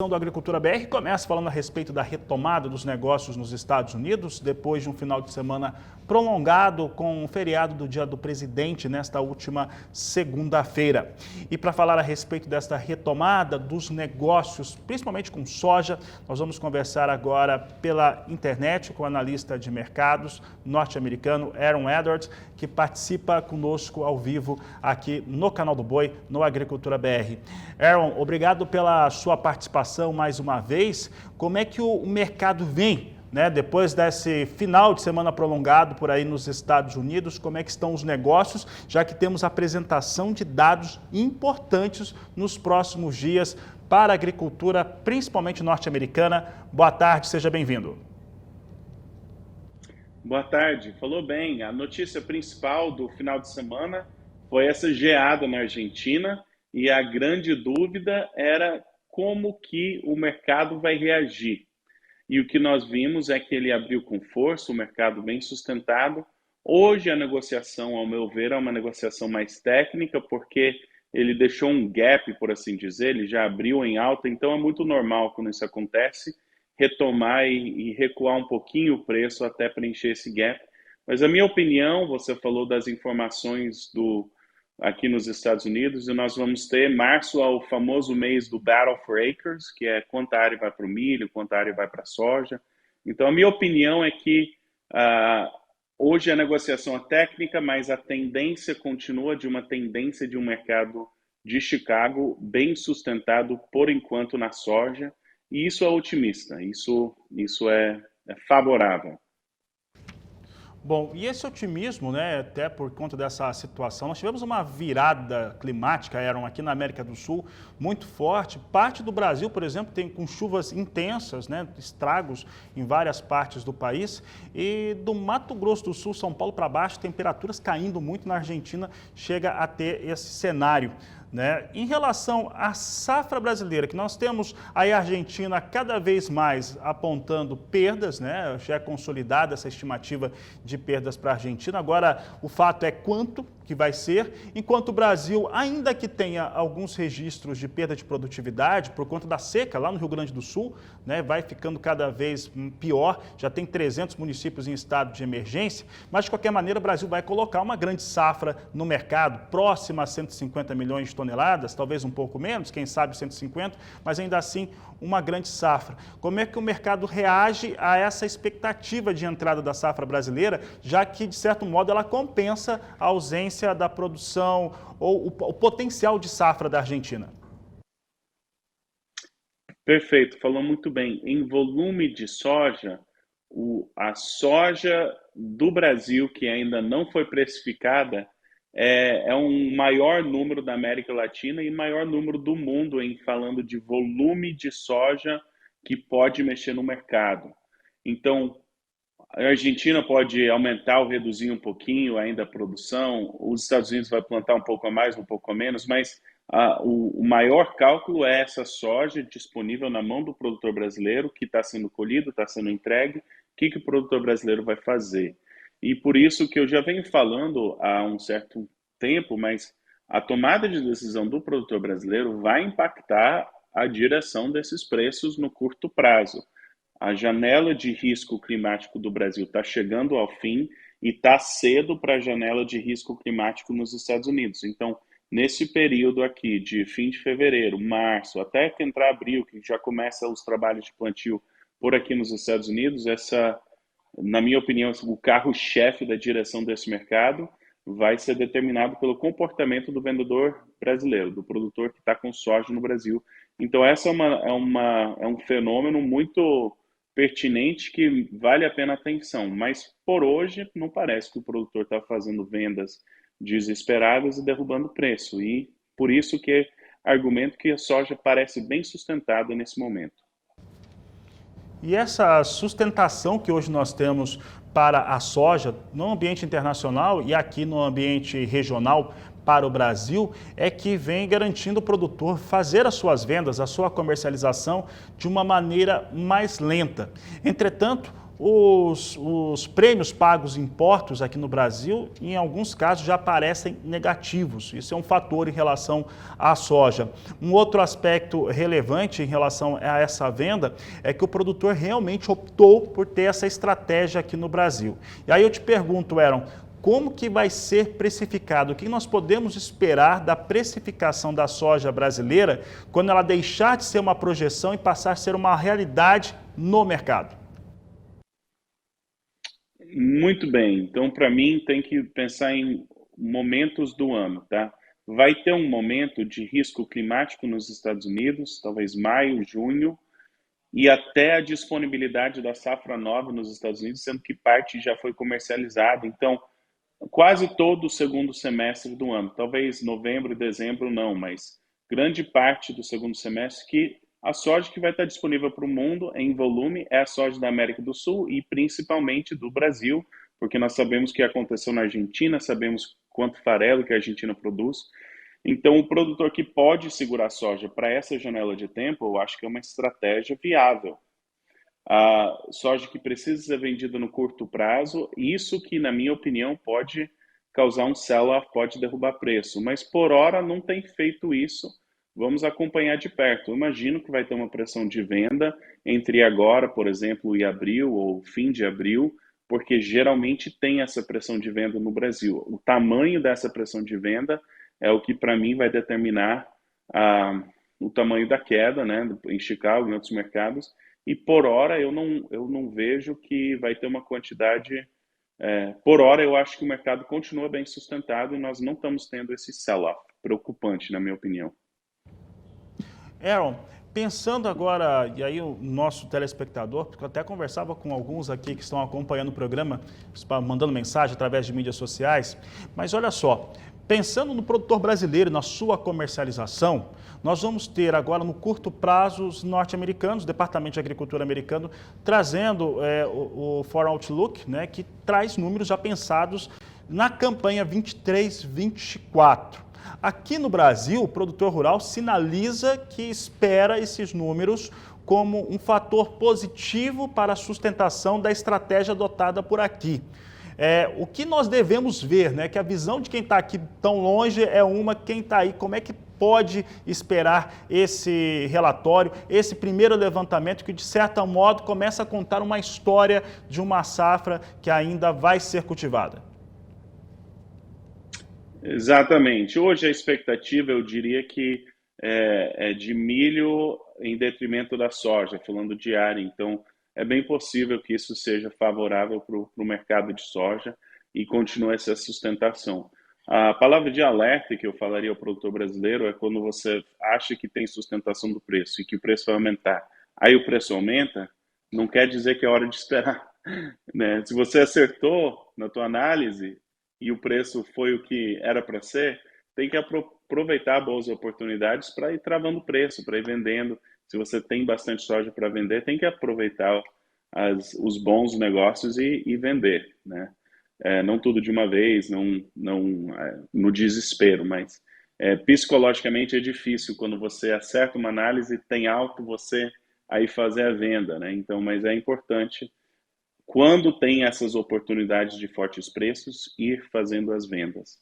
Do Agricultura BR começa falando a respeito da retomada dos negócios nos Estados Unidos, depois de um final de semana prolongado com o feriado do Dia do Presidente nesta última segunda-feira. E para falar a respeito desta retomada dos negócios, principalmente com soja, nós vamos conversar agora pela internet com o analista de mercados norte-americano Aaron Edwards, que participa conosco ao vivo aqui no canal do Boi, no Agricultura BR. Aaron, obrigado pela sua participação mais uma vez. Como é que o mercado vem, né, depois desse final de semana prolongado por aí nos Estados Unidos? Como é que estão os negócios, já que temos apresentação de dados importantes nos próximos dias para a agricultura, principalmente norte-americana? Boa tarde, seja bem-vindo. Boa tarde, falou bem. A notícia principal do final de semana foi essa geada na Argentina e a grande dúvida era como que o mercado vai reagir. E o que nós vimos é que ele abriu com força, o mercado bem sustentado. Hoje a negociação, ao meu ver, é uma negociação mais técnica, porque ele deixou um gap, por assim dizer, ele já abriu em alta, então é muito normal quando isso acontece, retomar e recuar um pouquinho o preço até preencher esse gap. Mas a minha opinião, você falou das informações aqui nos Estados Unidos, e nós vamos ter março, o famoso mês do Battle for Acres, que é quanta área vai para o milho, quanta área vai para a soja. Então, a minha opinião é que hoje a negociação é técnica, mas a tendência continua de uma tendência de um mercado de Chicago bem sustentado, por enquanto, na soja, e isso é otimista, isso é favorável. Bom, e esse otimismo, né, até por conta dessa situação, nós tivemos uma virada climática, Aaron, aqui na América do Sul, muito forte. Parte do Brasil, por exemplo, tem com chuvas intensas, né, estragos em várias partes do país. E do Mato Grosso do Sul, São Paulo para baixo, temperaturas caindo muito. Na Argentina chega a ter esse cenário, né? Em relação à safra brasileira, que nós temos aí a Argentina cada vez mais apontando perdas, né? Já é consolidada essa estimativa de perdas para a Argentina. Agora, o fato é quanto que vai ser, enquanto o Brasil, ainda que tenha alguns registros de perda de produtividade por conta da seca lá no Rio Grande do Sul, né, vai ficando cada vez pior, já tem 300 municípios em estado de emergência, mas de qualquer maneira o Brasil vai colocar uma grande safra no mercado, próxima a 150 milhões de toneladas, talvez um pouco menos, quem sabe 150, mas ainda assim uma grande safra. Como é que o mercado reage a essa expectativa de entrada da safra brasileira, já que, de certo modo, ela compensa a ausência da produção ou o potencial de safra da Argentina? Perfeito, falou muito bem. Em volume de soja, a soja do Brasil, que ainda não foi precificada, é um maior número da América Latina e maior número do mundo em falando de volume de soja que pode mexer no mercado. Então, a Argentina pode aumentar ou reduzir um pouquinho ainda a produção, os Estados Unidos vai plantar um pouco a mais, um pouco a menos, mas o maior cálculo é essa soja disponível na mão do produtor brasileiro, que está sendo colhido, está sendo entregue, o que o produtor brasileiro vai fazer. E por isso que eu já venho falando há um certo tempo, mas a tomada de decisão do produtor brasileiro vai impactar a direção desses preços no curto prazo. A janela de risco climático do Brasil está chegando ao fim e está cedo para a janela de risco climático nos Estados Unidos. Então, nesse período aqui de fim de fevereiro, março, até que entrar abril, que já começa os trabalhos de plantio por aqui nos Estados Unidos, na minha opinião, o carro-chefe da direção desse mercado vai ser determinado pelo comportamento do vendedor brasileiro, do produtor que está com soja no Brasil. Então, essa é um fenômeno muito pertinente que vale a pena atenção, mas por hoje não parece que o produtor está fazendo vendas desesperadas e derrubando preço, e por isso que argumento que a soja parece bem sustentada nesse momento. E essa sustentação que hoje nós temos para a soja no ambiente internacional e aqui no ambiente regional para o Brasil é que vem garantindo o produtor fazer as suas vendas, a sua comercialização de uma maneira mais lenta. Entretanto, os prêmios pagos em portos aqui no Brasil, em alguns casos, já aparecem negativos. Isso é um fator em relação à soja. Um outro aspecto relevante em relação a essa venda é que o produtor realmente optou por ter essa estratégia aqui no Brasil. E aí eu te pergunto, Aaron, como que vai ser precificado? O que nós podemos esperar da precificação da soja brasileira quando ela deixar de ser uma projeção e passar a ser uma realidade no mercado? Muito bem. Então, para mim, tem que pensar em momentos do ano, tá? Vai ter um momento de risco climático nos Estados Unidos, talvez maio, junho, e até a disponibilidade da safra nova nos Estados Unidos, sendo que parte já foi comercializada. Então, quase todo o segundo semestre do ano, talvez novembro e dezembro não, mas grande parte do segundo semestre, que a soja que vai estar disponível para o mundo em volume é a soja da América do Sul e principalmente do Brasil, porque nós sabemos o que aconteceu na Argentina, sabemos quanto farelo que a Argentina produz. Então, o produtor que pode segurar soja para essa janela de tempo, eu acho que é uma estratégia viável. A soja que precisa ser vendida no curto prazo, isso que, na minha opinião, pode causar um sell-off, pode derrubar preço, mas por hora não tem feito isso. Vamos acompanhar de perto. Eu imagino que vai ter uma pressão de venda entre agora, por exemplo, e abril ou fim de abril, porque geralmente tem essa pressão de venda no Brasil. O tamanho dessa pressão de venda é o que, para mim, vai determinar o tamanho da queda, né, em Chicago e em outros mercados. E por hora eu não vejo que vai ter uma quantidade. Por hora eu acho que o mercado continua bem sustentado e nós não estamos tendo esse sell-off preocupante, na minha opinião. Aaron, pensando agora, e aí o nosso telespectador, porque eu até conversava com alguns aqui que estão acompanhando o programa, mandando mensagem através de mídias sociais, mas olha só, pensando no produtor brasileiro, na sua comercialização, nós vamos ter agora no curto prazo os norte-americanos, o Departamento de Agricultura americano, trazendo o Farm Outlook, né, que traz números já pensados na campanha 23-24. Aqui no Brasil, o produtor rural sinaliza que espera esses números como um fator positivo para a sustentação da estratégia adotada por aqui. O que nós devemos ver, né? Que a visão de quem está aqui tão longe é uma, quem está aí, como é que pode esperar esse relatório, esse primeiro levantamento que, de certo modo, começa a contar uma história de uma safra que ainda vai ser cultivada? Exatamente. Hoje a expectativa, eu diria que é de milho em detrimento da soja, falando de área. Então, é bem possível que isso seja favorável para o mercado de soja e continue essa sustentação. A palavra de alerta que eu falaria ao produtor brasileiro é quando você acha que tem sustentação do preço e que o preço vai aumentar. Aí o preço aumenta, não quer dizer que é hora de esperar, né? Se você acertou na tua análise e o preço foi o que era para ser, tem que aproveitar boas oportunidades para ir travando o preço, para ir vendendo. Se você tem bastante soja para vender, tem que aproveitar os bons negócios e vender, né? Não tudo de uma vez, não no desespero, mas psicologicamente é difícil quando você acerta uma análise, tem alto, você aí fazer a venda, né? Então, mas é importante quando tem essas oportunidades de fortes preços ir fazendo as vendas.